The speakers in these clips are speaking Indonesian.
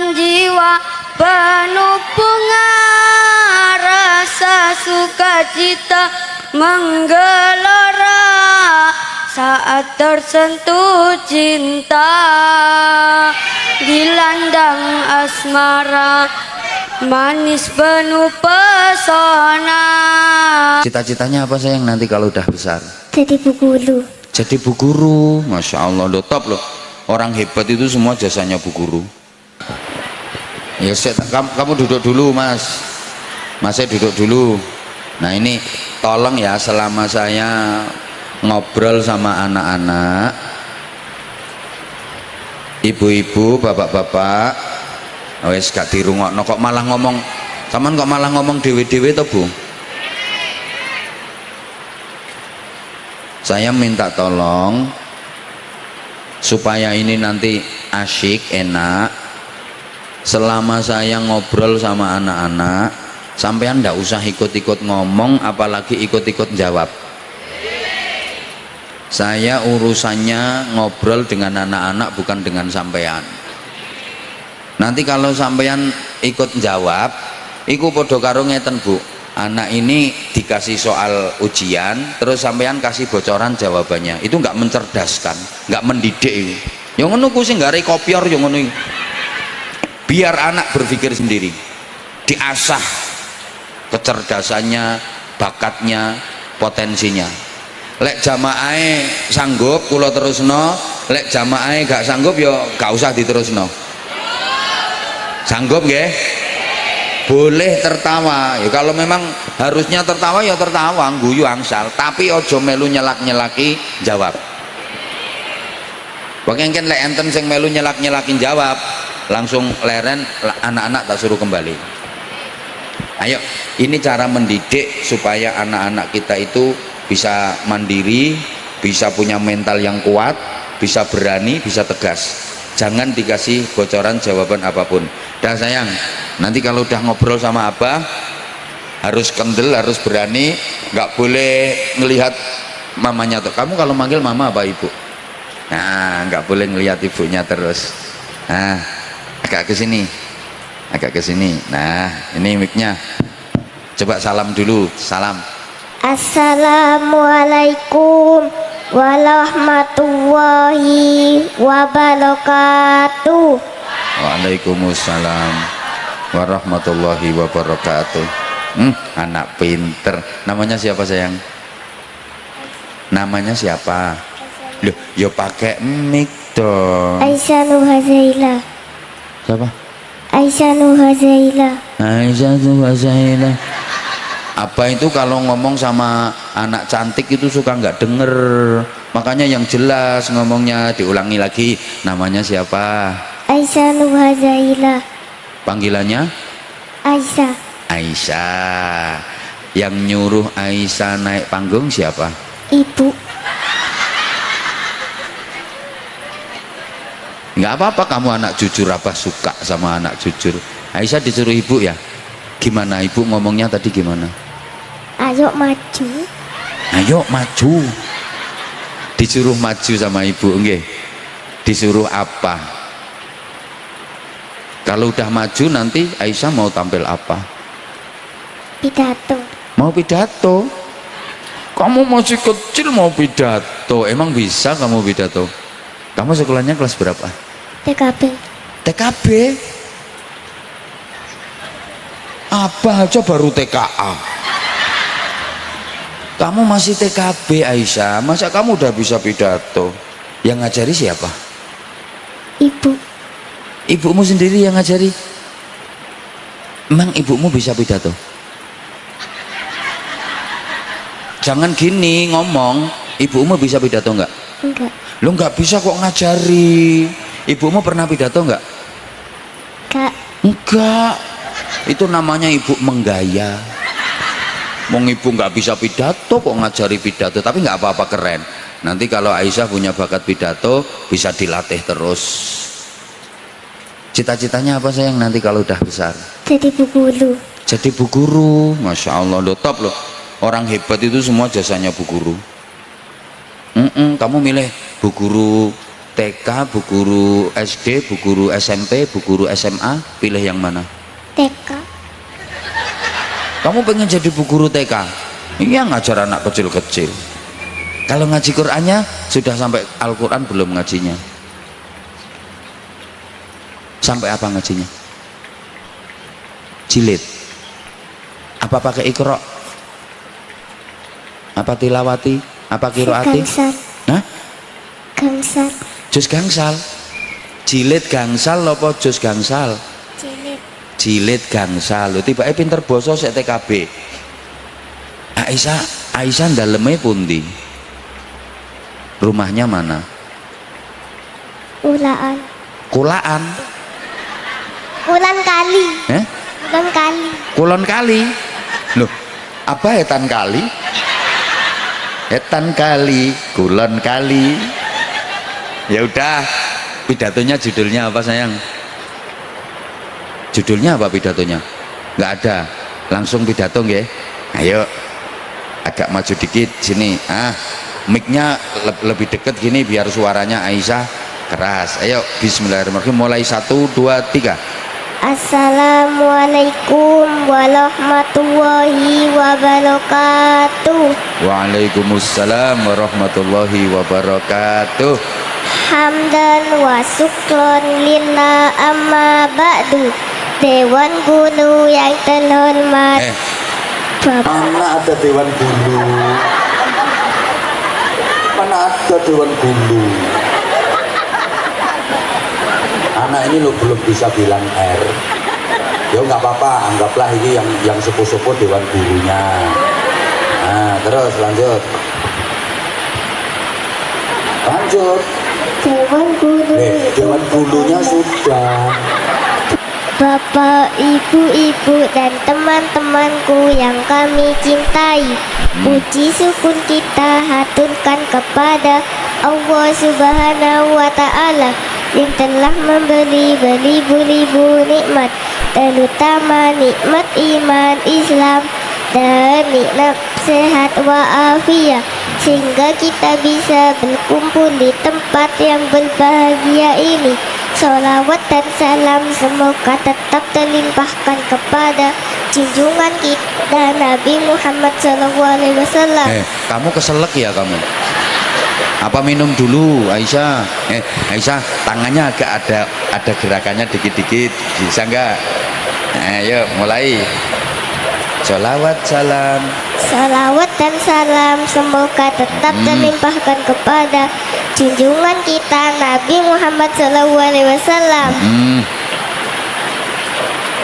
dengan jiwa penuh bunga, rasa sukacita menggelora saat tersentuh cinta, dilandang asmara manis penuh pesona. Cita-citanya apa sayang nanti kalau udah besar? Jadi bu guru. Jadi bu guru. Masya Allah, lo top loh. Orang hebat itu semua jasanya bu guru. Ya kamu duduk dulu mas. Mas saya duduk dulu. Nah ini tolong ya, selama saya ngobrol sama anak-anak, ibu-ibu, bapak-bapak, wes gak dirungokno kok malah ngomong, sampean kok malah ngomong dewe-dewe to Bu? Saya minta tolong supaya ini nanti asyik, enak. Selama saya ngobrol sama anak-anak, sampean ndak usah ikut-ikut ngomong, apalagi ikut-ikut jawab. Saya urusannya ngobrol dengan anak-anak, bukan dengan sampean. Nanti kalau sampean ikut jawab, iku podo karo ngeten Bu, anak ini dikasih soal ujian, terus sampean kasih bocoran jawabannya, itu nggak mencerdaskan, nggak mendidik itu. Yang ngono ku sing gare kopior, yang ngono. Biar anak berpikir sendiri, diasah kecerdasannya, bakatnya, potensinya. Lek jamaah sanggup kula terusno, lek jamaah gak sanggup ya gak usah diterusno. Sanggup nggih? Boleh tertawa ya, kalau memang harusnya tertawa ya tertawa, guyu angsal, tapi ojo melu nyelak-nyelaki jawab. Pokoknya lek enten sing melu nyelak-nyelakin jawab, langsung leren, anak-anak tak suruh kembali. Ayo, ini cara mendidik supaya anak-anak kita itu bisa mandiri, bisa punya mental yang kuat, bisa berani, bisa tegas. Jangan dikasih bocoran jawaban apapun. Dah sayang, nanti kalau udah ngobrol sama abah harus kendel, harus berani, nggak boleh ngelihat mamanya tuh. Kamu kalau manggil mama apa ibu? Nah, nggak boleh ngelihat ibunya terus. Nah, agak ke sini, agak ke sini. Nah, ini mic-nya. Coba salam dulu, salam. Assalamualaikum warahmatullahi wabarakatuh. Waalaikumsalam warahmatullahi wabarakatuh. Anak pinter. Namanya siapa sayang? Namanya siapa? Loh, ya pakai mic dong. Aisyah Nuhazaila. Siapa? Aisyah Nuhazaila. Aisyah Nuhazaila. Apa itu kalau ngomong sama anak cantik itu suka nggak denger, makanya yang jelas ngomongnya, diulangi lagi. Namanya siapa? Aisyah Nuhazaila. Panggilannya? Aisyah. Aisyah. Yang nyuruh Aisyah naik panggung siapa? Ibu. Nggak apa-apa, kamu anak jujur, apa suka sama anak jujur. Aisyah disuruh ibu ya? Gimana ibu ngomongnya tadi gimana? Ayo maju. Ayo maju. Disuruh maju sama ibu, nggih. Disuruh apa? Kalau udah maju nanti Aisyah mau tampil apa? Pidato. Mau pidato. Kamu masih kecil mau pidato, emang bisa kamu pidato? Kamu sekolahnya kelas berapa? TKB. TKB? Apa aja baru TKA? Kamu masih TKB Aisyah, masa kamu udah bisa pidato? Yang ngajari siapa? Ibu. Ibumu sendiri yang ngajari? Emang ibumu bisa pidato? Jangan gini ngomong, ibumu bisa pidato enggak? Enggak. Lu nggak bisa kok ngajari. Ibumu pernah pidato enggak? Kak. Enggak. Itu namanya ibu menggaya. Mau ibu nggak bisa pidato kok ngajari pidato, tapi nggak apa-apa, keren. Nanti kalau Aisyah punya bakat pidato bisa dilatih terus. Cita-citanya apa sayang nanti kalau udah besar? Jadi bu guru. Jadi bu guru. Masya Allah, lo top loh. Orang hebat itu semua jasanya bu guru. Kamu milih bu guru TK, bu guru SD, bu guru SMP, bu guru SMA, pilih yang mana? TK. Kamu pengen jadi bu guru TK? Iya, ngajar anak kecil-kecil. Kalau ngaji Qur'annya sudah sampai Al-Quran belum ngajinya? Sampai apa ngajinya? Jilid. Apa pakai Iqra? Apa tilawati? Apa kiroati? Gangsal. Hah? Gangsal. Jus gangsal. Jilid gangsal apa jus gangsal? Jilid. Jilid gangsal. Lho tibake pinter basa sek TKB. Aisyah daleme pundi? Rumahnya mana? Ulaan. Kulaan. Ulan kali. Ulan kali. Kulon kali. Loh, apa etan kali? Etan kali, kulon kali. Ya udah, pidatonya judulnya apa sayang? Judulnya apa pidatonya? Nggak ada. Langsung pidato nggih. Ayo. Agak maju dikit sini. Mic-nya lebih deket gini biar suaranya Aisyah keras. Ayo, bismillahirrahmanirrahim. Mulai 1 2 3. Assalamualaikum warahmatullahi wabarakatuh. Waalaikumsalam warahmatullahi wabarakatuh. Hamdan wa syukron lillah amma ba'du. Dewan Guru yang terhormat. Bapak. Mana ada Dewan Guru? Mana ada Dewan Guru? Anak ini lo belum bisa bilang R. Ya nggak apa-apa, anggaplah ini yang sepuh-sepuh Dewan Gurunya. Nah, terus lanjut. Dewan Guru. Dewan Gurunya sudah. Bapak, ibu-ibu dan teman-temanku yang kami cintai, puji syukur kita haturkan kepada Allah Subhanahu wa Ta'ala yang telah memberi beribu-ribu nikmat, terutama nikmat iman Islam dan nikmat sehat wa'afiyah, sehingga kita bisa berkumpul di tempat yang berbahagia ini. Sholawat dan salam semoga tetap terlimpahkan kepada junjungan kita Nabi Muhammad SAW. Kamu keselak ya kamu? Apa minum dulu Aisyah? Aisyah, tangannya agak ada gerakannya dikit-dikit, bisa enggak? Ayo mulai. Sholawat salam. Salawat dan salam semoga tetap terlimpahkan kepada junjungan kita Nabi Muhammad SAW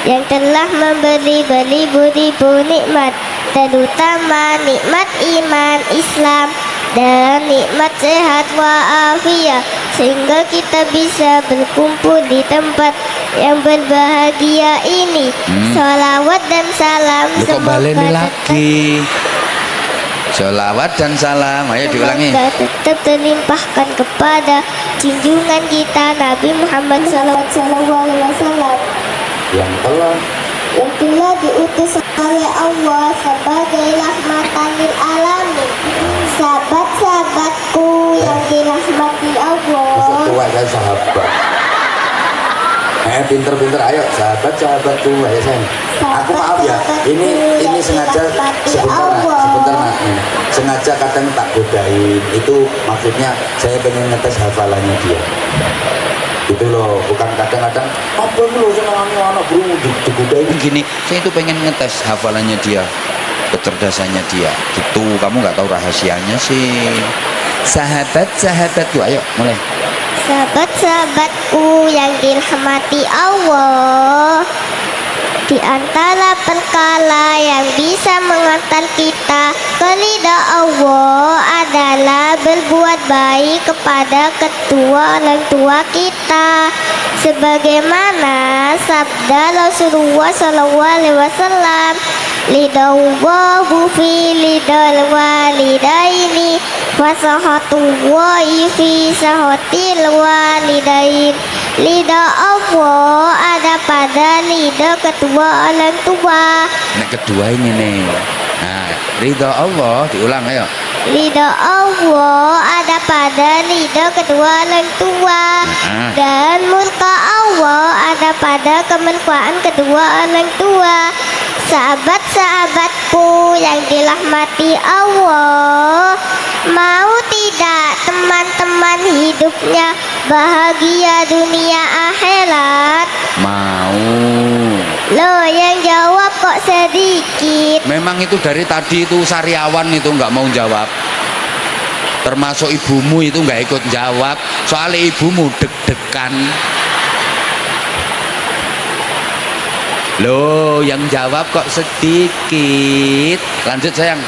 yang telah memberi beribu-ribu nikmat, terutama nikmat iman Islam dan nikmat sehat wa'afiyah, sehingga kita bisa berkumpul di tempat yang berbahagia ini. Sholawat dan salam Kembali lagi. Sholawat dan salam. Ayo diulangi. semoga tetap terlimpahkan kepada junjungan kita Nabi Muhammad SAW Yang telah diutus oleh Allah sebagai rahmatan lil alamin. Sahabat-sahabatku yang dirahmati Allah. tua kan sahabat. Pinter-pinter, ayo sahabat-sahabatku, ayo sayang. Aku maaf ya, ini sengaja sebentar nak. Sengaja kadang tak godain. Itu maksudnya saya pengen ngetes hafalannya dia. Gitu loh, bukan kadang-kadang apa lu senang anak bro digodain gini. Saya itu pengen ngetes hafalannya dia, kecerdasannya dia. Gitu, kamu nggak tahu rahasianya sih. Sahabat-sahabatku, ayo mulai. Sahabat-sahabatku yang dirahmati Allah, di antara perkara yang bisa mengantar kita ke ridha Allah adalah berbuat baik kepada kedua orang tua kita, sebagaimana sabda Rasulullah SAW, lidallahu fi lidal walidaini wasahatullahi fi sahatil walidain. Lidah Allah ada pada lidah kedua orang tua. Nah kedua ini nih. Nah ridha Allah diulang ayo. Ridho Allah ada pada ridho kedua orang tua, dan murka Allah ada pada kemurkaan kedua orang tua. Sahabat-sahabatku yang dirahmati Allah, mau tidak teman-teman hidupnya bahagia dunia akhirat? Mau. Loh, yang jawab kok sedikit. Memang itu dari tadi itu sariawan itu nggak mau jawab. Termasuk ibumu itu nggak ikut jawab. Soalnya ibumu deg-degan. Loh, yang jawab kok sedikit. Lanjut sayang.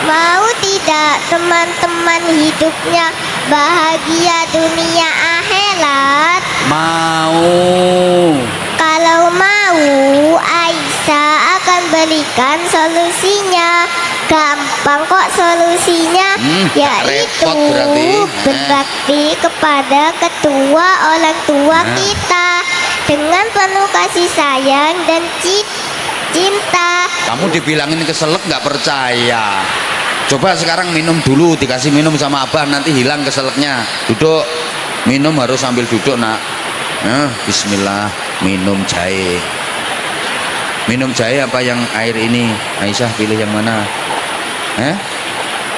Mau tidak teman-teman hidupnya bahagia dunia akhirat? Mau. Kalau mau, Aisyah akan berikan solusinya. Gampang kok solusinya, yaitu repot berarti. berbakti kepada kedua orang tua kita dengan penuh kasih sayang dan cinta. Kamu dibilangin keselak nggak percaya. Coba sekarang minum dulu, dikasih minum sama abah, nanti hilang keselaknya. Duduk, minum harus sambil duduk nak. Bismillah, minum jahe. Minum jahe apa yang air ini? Aisyah pilih yang mana?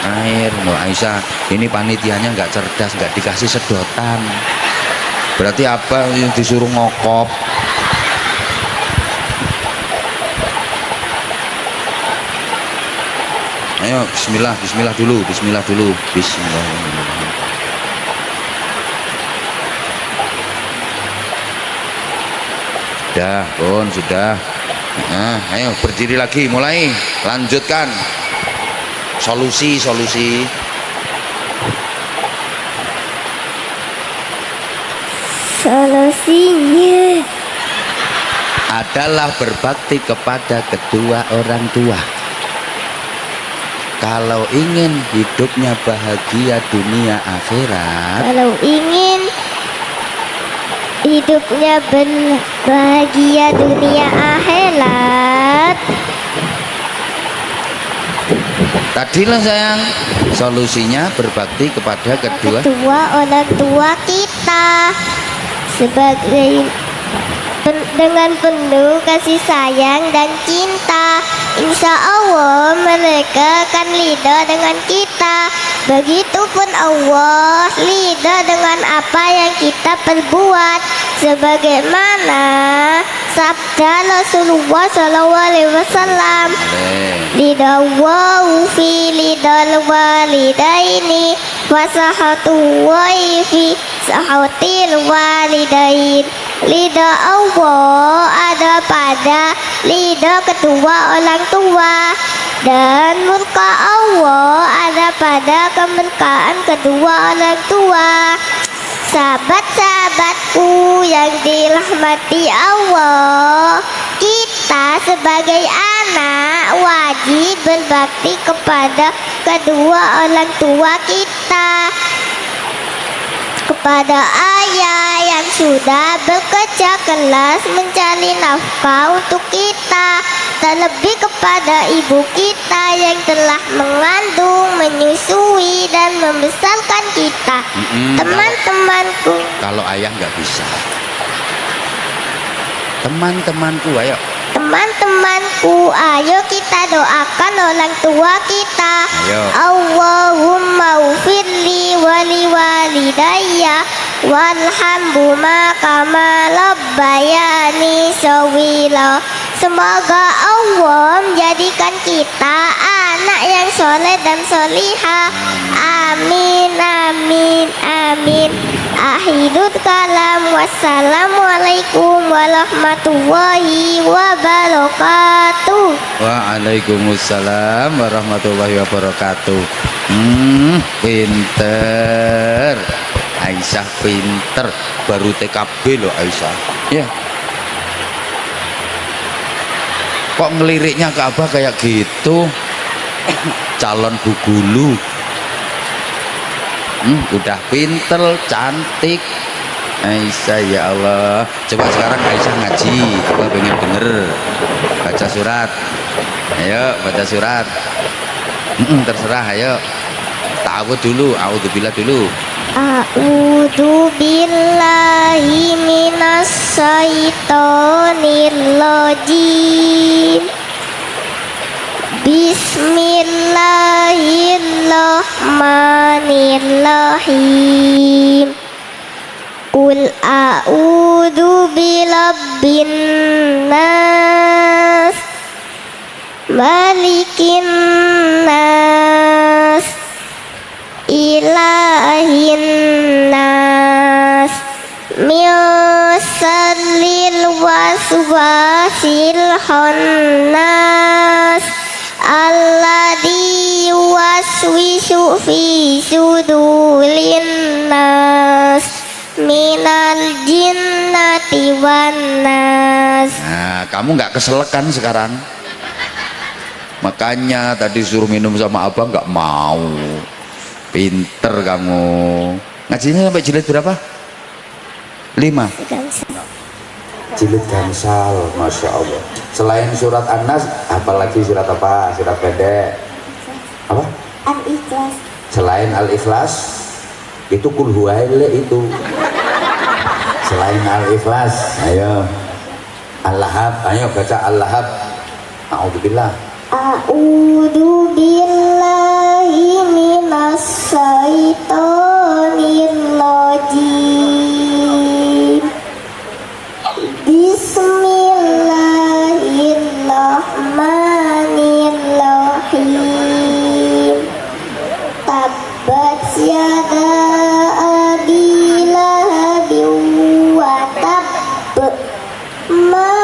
Air. No, Aisyah, ini panitianya nggak cerdas, nggak dikasih sedotan. Berarti apa yang disuruh ngokop? Ayo, bismillah, bismillah dulu, bismillah dulu, bismillahirrahmanirrahim. Sudah, Bun, sudah. Nah, ayo berdiri lagi, mulai, lanjutkan. Solusi. Solusinya adalah berbakti kepada kedua orang tua. Kalau ingin hidupnya bahagia dunia akhirat, kalau ingin hidupnya bahagia dunia akhirat, tadilah sayang, solusinya berbakti kepada kedua orang tua kita dengan penuh kasih sayang dan cinta. Insya Allah mereka akan ridho dengan kita. Begitupun Allah ridho dengan apa yang kita perbuat, sebagaimana sabda Rasulullah SAW, ridallahu fi ridal walidaini wa sahatu fi sahatil walidain. Ridha Allah ada pada ridha kedua orang tua, dan murka Allah ada pada kemurkaan kedua orang tua. Sahabat-sahabatku yang dirahmati Allah, kita sebagai anak wajib berbakti kepada kedua orang tua kita, kepada ayah yang sudah bekerja keras mencari nafkah untuk kita, terlebih kepada ibu kita yang telah mengandung, menyusui, dan membesarkan kita. Teman-temanku, kalau ayah nggak bisa, teman-temanku, ayo. Teman-temanku, ayo kita doakan orang tua kita. Ayo. Allahumma ufirli wali walidayya warhamhuma kama rabbayani shawila. Semoga Allah menjadikan kita anak yang soleh dan solihah. Amin, amin, amin. Akhirul kalam, wassalamualaikum warahmatullahi wabarakatuh. Waalaikumsalam warahmatullahi wabarakatuh. Pinter, Aisyah pinter. Baru TKB loh Aisyah. Ya. Kok ngeliriknya ke Abah kayak gitu? Calon bu gulu. Udah pinter, cantik, Aisyah ya Allah. Coba sekarang Aisyah ngaji, apa pengen denger baca surat. Ayo baca surat. Terserah, ayo. Ta'awudz dulu, a'udzubillah dulu. A'udzu billahi minas syaitonir rajim. Bismillahirrahmanirrahim. Qul a'udzu birabbin nas, malikin nas, ilahin nas, min syarril waswasil khannas, alladzi yuwaswisu fi sudurin nas, minal jinnati wan nas. Nah, kamu nggak keselekan sekarang. Makanya tadi suruh minum sama abang nggak mau. Pinter kamu. Ngajinya sampai jilid berapa? 5. Jilid Gamsal, Masya Allah. Selain surat An-Nas, apalagi surat apa? Surat pendek. Apa? Al-Ikhlas. Selain Al-Ikhlas, itu Qul Huwaillah itu. Selain Al-Ikhlas, ayo. Al-Lahab, ayo baca Al-Lahab. A'udzubillah. A'udzu billahi minas syaitonir rajim. Bismillahirrahmanirrahim. Tabbat yada abi lahabin wa tabb. Ma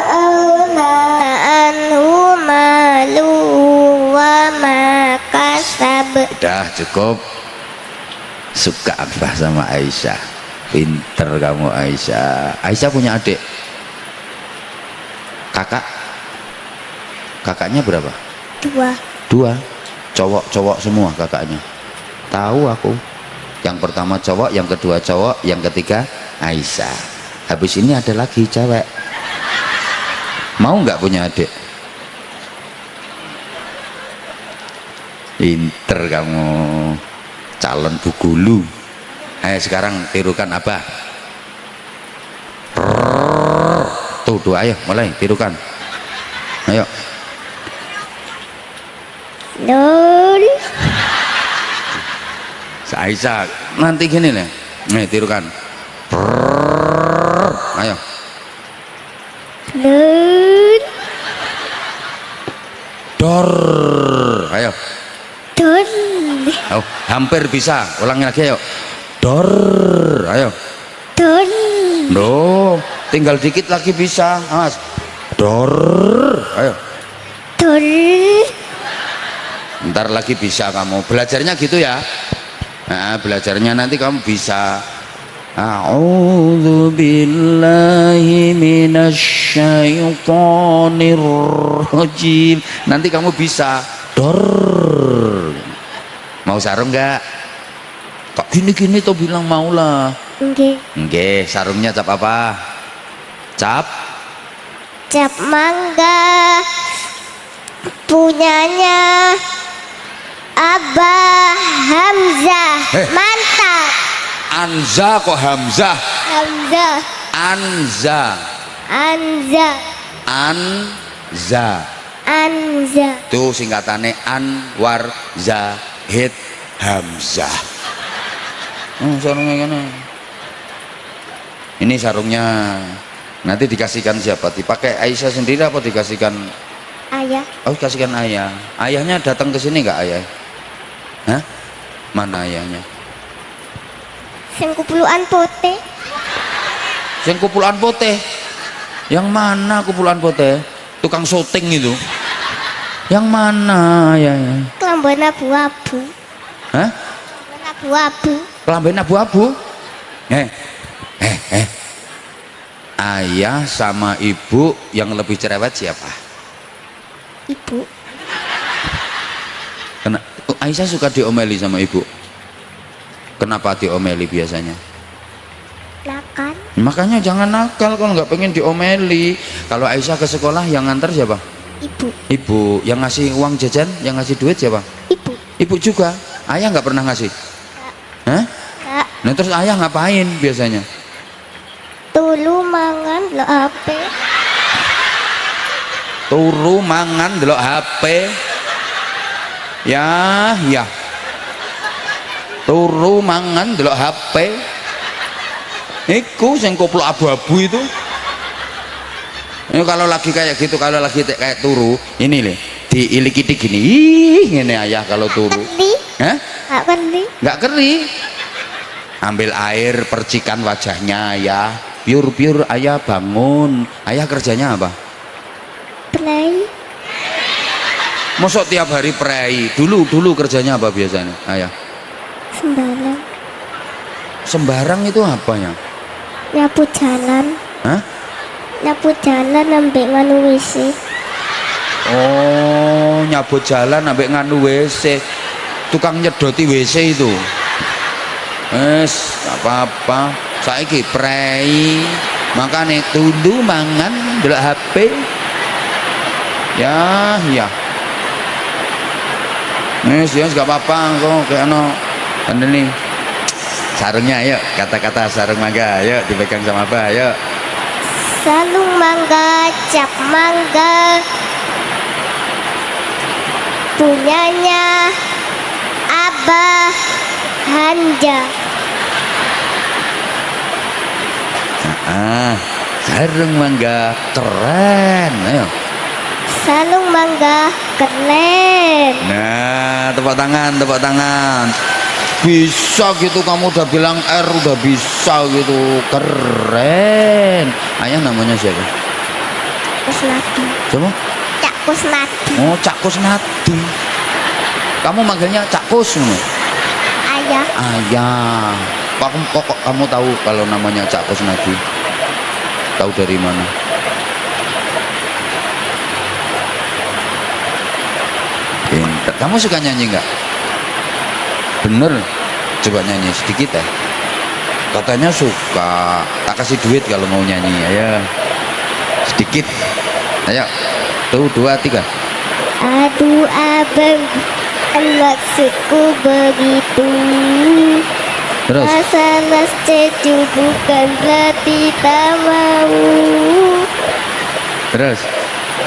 aghna anhu maluhu wa ma kasab. Udah cukup. Suka apa sama Aisyah? Pinter kamu Aisyah. Aisyah punya adik? Kakak? Kakaknya berapa? 2. Cowok semua kakaknya. Tahu aku. Yang pertama cowok, yang kedua cowok, yang ketiga Aisyah. Habis ini ada lagi cewek. Mau nggak punya adik? Pinter kamu. Calon bu gulu. Ayo sekarang tirukan Abah. Tuh doa, ayo mulai tirukan. Ayo. Nun. Aisyah nanti gini nih. Nih tirukan. Ayo. Nun. Dor. Ayo. Dun. Oh, hampir bisa. Ulangi lagi ayo. Dor. Ayo. Dun. Loh, tinggal dikit lagi bisa. Awas. Dor. Ayo. Dun. Ntar lagi bisa kamu. Belajarnya gitu ya. Nah, belajarnya nanti kamu bisa. A'udzu billahi minasyaitonir rajim. Nanti kamu bisa. Dor. Mau sarung nggak? Kok gini-gini tuh bilang mau lah. Nggih. Nggih, sarungnya cap apa? Cap Cap mangga. Punyanya Abah Hamzah. Mantap. Anza kok Hamzah? Hamzah. Anza. Anza. Anza. Anza. Itu singkatannya Anwar Zahid Hamzah. Sarungnya gini. Ini sarungnya nanti dikasihkan siapa? Dipakai Aisyah sendiri apa dikasihkan? Ayah. Oh, kasihkan ayah. Ayahnya datang ke sini nggak ayah? Hah? Mana ayahnya? Sing kupuluan putih. Yang kumpulan putih. Yang mana kumpulan putih? Tukang syuting itu. Yang mana ayahnya? Kelamban abu-abu. Hah? Kelamban abu-abu. Kelamben abu-abu. Ayah sama ibu yang lebih cerewet siapa? Ibu. Aisyah suka diomeli sama ibu. Kenapa diomeli biasanya? makan. Makanya jangan nakal kalau nggak pengen diomeli. Kalau Aisyah ke sekolah yang nganter siapa? Ibu. Ibu. Yang ngasih uang jajan, yang ngasih duit siapa? Ibu. Ibu juga. Ayah nggak pernah ngasih? Hah? Kak, Nah terus ayah ngapain biasanya? tulu mangan lo HP. Turu mangan delok HP. Ya. Turu mangan delok HP. Iku sing koplo abu-abu itu. Ini kalau lagi kayak gitu, kalau lagi kayak turu, ini nih diilik-ilik gini. Ih, ini ayah kalau turu. Keri. Hah? Kak keri. Nggak keri. Ambil air, percikan wajahnya ayah. Piur ayah bangun. Ayah kerjanya apa? Play. Mosok tiap hari prei. Dulu kerjanya apa biasanya ayah? Sembarang. Sembarang itu apanya? Nyapu jalan. Hah? Nyapu jalan ambek nganu WC. Oh, nyabut jalan ambek nganu WC. Tukang nyedoti WC itu. Apa-apa. Saiki prei. Makane tulu mangan delok HP. Ya. Ya gak apa-apa kok kayak nih. Sarungnya ayo, kata-kata sarung mangga, ayo dipegang sama Abah, ayo. Sarung mangga, cap mangga. Punyanya Abah Hanja. Sarung mangga keren, ayo. Sarung mangga keren. Nah, tepuk tangan. Bisa gitu, kamu udah bilang R udah bisa gitu, keren. Ayah namanya siapa? Kusnadi. Siapa? Cak Kusnadi. Oh, Cak Kusnadi. Kamu manggilnya Cak Kus? Ayah. Ayah. Kok kamu tahu kalau namanya Cak Kusnadi? Tahu dari mana? Pinter. Kamu suka nyanyi nggak? Bener, coba nyanyi sedikit ya. Katanya suka. Tak kasih duit kalau mau nyanyi. Ayo, sedikit. Ayo, tuh 2, 3. Aduh abang, maksudku begitu. Terus. Masalah setuju bukan berarti tak mau. Terus.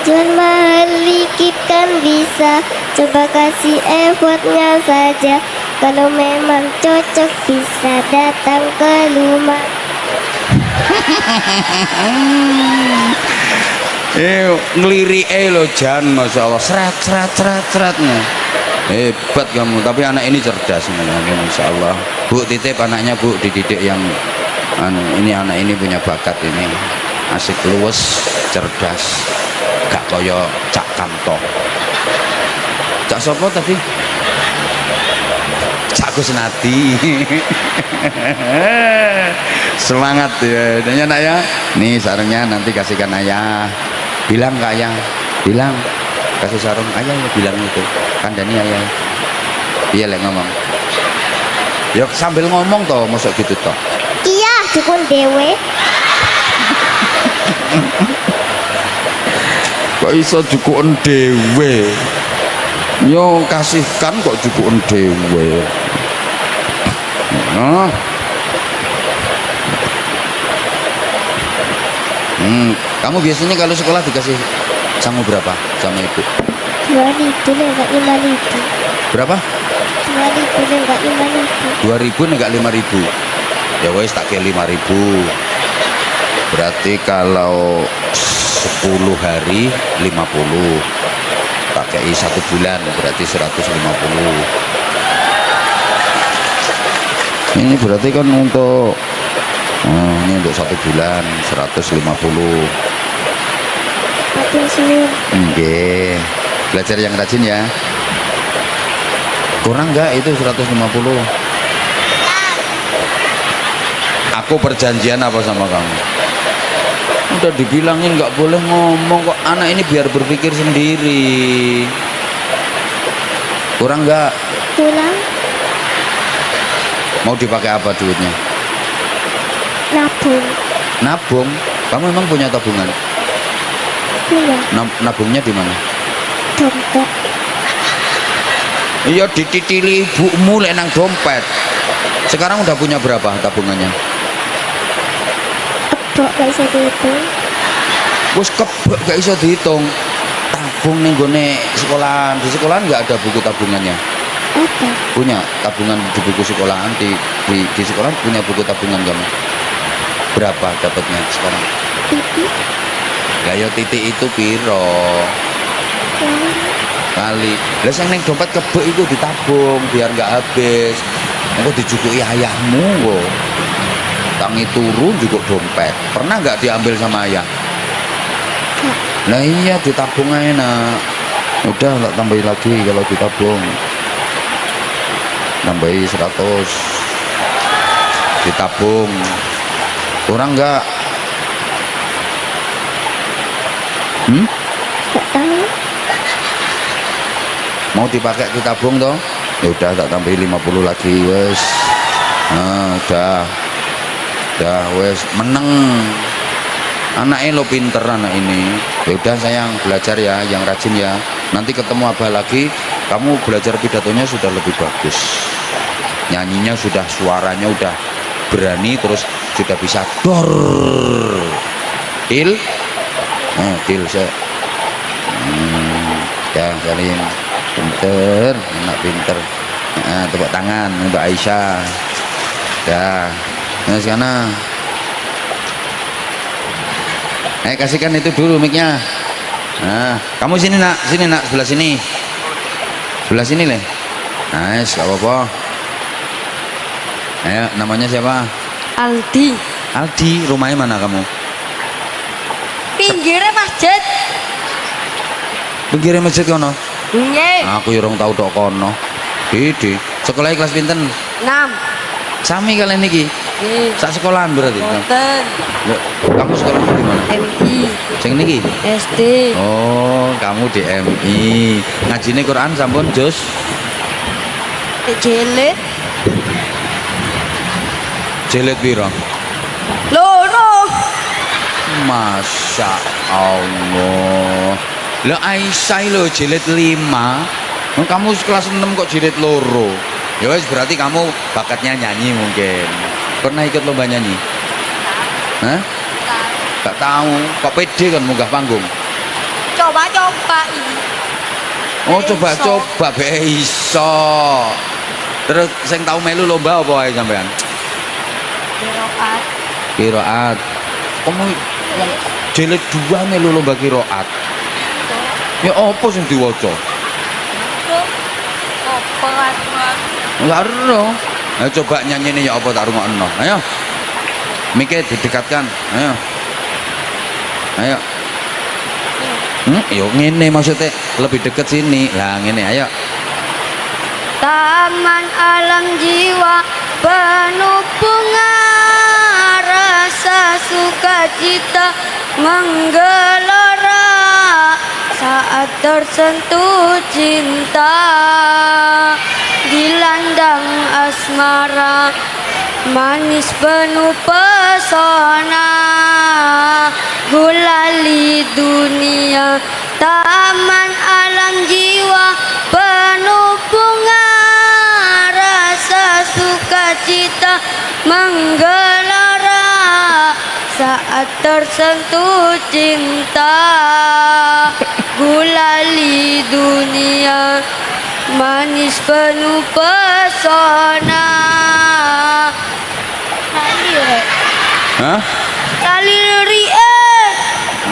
Jual mahal dikit kan bisa. Coba kasih effortnya saja. Kalau memang cocok bisa datang ke rumah. Ngeliri lo Jan, masya Allah, serat nih. Hebat kamu, tapi anak ini cerdas sebenarnya, masya Allah. Bu titip anaknya, Bu, dididik yang ini, anak ini punya bakat ini, asik, luwes, cerdas, gak koyo Cak Kanto. Cak sopo tadi? Cak Kusnadi. Semangat ya, dan nak ya. Nih sarungnya nanti kasihkan ayah. Bilang ke ayah, bilang kasih sarung ayah ya, bilang itu. Kandani ayah. Iya lek ngomong. Ya sambil ngomong toh, masuk gitu toh. Iya, dukun dewe. Kok iso jukuken dhewe? Yo kasihkan kok jukuken dhewe. Nah. Kamu biasanya kalau sekolah dikasih sangu berapa sama ibu? 2.000 enggak 5.000. Berapa? 2.000 enggak 5.000. 2.000 enggak 5.000. Ya wes tak kayak 5.000. Berarti kalau 10 hari 50. Pakai 1 bulan berarti 150. Ini berarti kan untuk ini untuk 1 bulan 150. Makin sulit. Oke, belajar yang rajin ya. Kurang nggak itu 150? Aku perjanjian apa sama kamu? Udah dibilangin nggak boleh ngomong kok, anak ini biar berpikir sendiri. Kurang nggak? Pulang. Mau dipakai apa duitnya? nabung. Nabung? Kamu memang punya tabungan? Iya, Nabungnya di mana? dompet. Iya, dititili ibumu lek nang dompet. Sekarang udah punya berapa tabungannya? Ebok gak bisa dihitung. Wes kebek gak iso dihitung. Tabung ning gone sekolahan. Di sekolahan nggak ada buku tabungannya. Ada. Punya tabungan di buku sekolahan, di sekolah punya buku tabungan kamu? Berapa dapatnya sekarang? Titik. Gaya titik itu piro kali. Lah sing ning dompet kebek iku ditabung biar nggak habis. Engko dijukuki ayahmu kok. Tangi turu juga dompet. Pernah nggak diambil sama ayah? Nah iya, ditabung aja nak. Udah tak tambahin lagi kalau ditabung. Nambahi 100. Ditabung. Kurang nggak? Gak tahu. Mau dipakai ditabung toh? Ya udah tak tambahin 50 lagi wes. Nah, udah wes meneng. Anaknya lo pinter anak ini. Ya udah sayang, belajar ya, yang rajin ya. Nanti ketemu abah lagi, kamu belajar pidatonya sudah lebih bagus. Nyanyinya sudah, suaranya udah berani, terus sudah bisa dor. Til, til saya. Ya saling pinter, anak pinter. Nah, tepuk tangan Mbak Aisyah. Ya, nah sana. Kasihkan itu dulu mic-nya. Nah, kamu sini nak, sebelah sini. Sebelah sini leh. Nice, gak apa-apa. Ayo, namanya siapa? Aldi. Aldi, rumahnya mana kamu? Pinggirnya masjid. Pinggirnya masjid kono. Nggih. Aku ya urung tau tok kono. Didi, sekolahnya kelas pinten? 6. Sami kalian niki. Nggih. Sak sekolahan berarti. Boten. Loh, kamu sekolahnya di mana? MI. Sing niki. SD. Oh, kamu di MI. Ngajine Quran sampun Jus? Jelit. Jilid piro? Loro. Masya Allah. Lo Aisyah lo jilid 5. Kamu kelas 6 kok jilid loro. Ya wes berarti kamu bakatnya nyanyi mungkin. Pernah ikut lomba nyanyi? Hah? Gak tahu. Kok pede kan munggah panggung? Coba-coba ini. Oh, coba-coba be iso. Terus sing tahu melu lomba apa ae sampean? Berokat. Qiraat. Kamu yang jilid 2 melu lomba qiraat. Ya apa sing diwaca? Apa aturan? Enggak ero. Ayo coba nyanyi ya apa tak rungokno. Ayo. Mikir didekatkan. Ayo. Ayo. Yo ngene maksudnya lebih dekat sini. Lah ngene ayo. Taman alam jiwa penuh bunga, rasa sukacita menggelora saat tersentuh cinta, dilandang asmara manis penuh pesona, gulali dunia. Taman alam jiwa penuh bunga, rasa sukacita menggelora saat tersentuh cinta, gulali dunia manis penuh pesona. Hah? Kaliri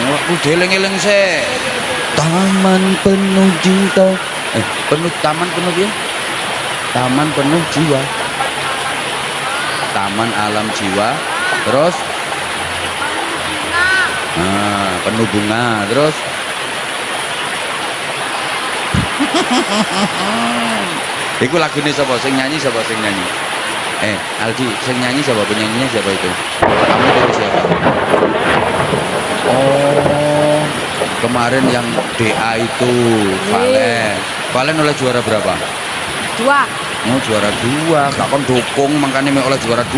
Aku deleng-eleng se. Taman penuh cinta. Taman penuh ya? Taman penuh jiwa. Taman alam jiwa. Terus? Nah, penuh bunga. Terus? Iku lagune sapa? Sing nyanyi sapa sing nyanyi? Aldi, sing nyanyi siapa? Penyanyinya siapa itu? Kamu itu siapa? Oh, kemarin yang DA itu Valen oleh juara berapa? 2. Oh, juara 2. Gak kon dukung makanya oleh juara 2.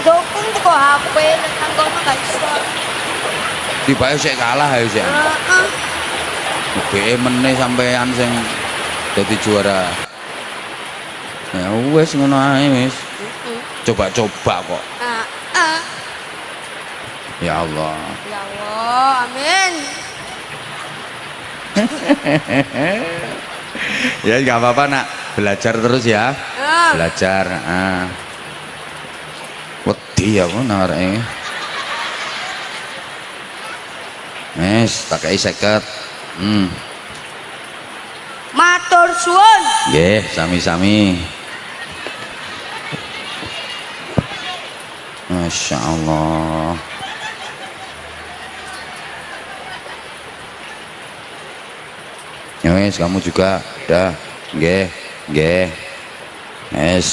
Ada hukum tuh kok HP nang kono gak iso. Tibae sik kalah ae sik. Heeh. Be meneh sampean sing dadi juara. Ya wis ngono ae wis. Coba-coba kok. Heeh. Ya Allah. Ya Allah, amin. Ya nggak apa-apa nak, belajar terus ya. Belajar. Wedi aku nawarnya. Wes, tak kei 50. Matur suwun. Nggih, sami-sami. Masya Allah. Ya wes, kamu juga. Dah. Nggih, nggih. Wes.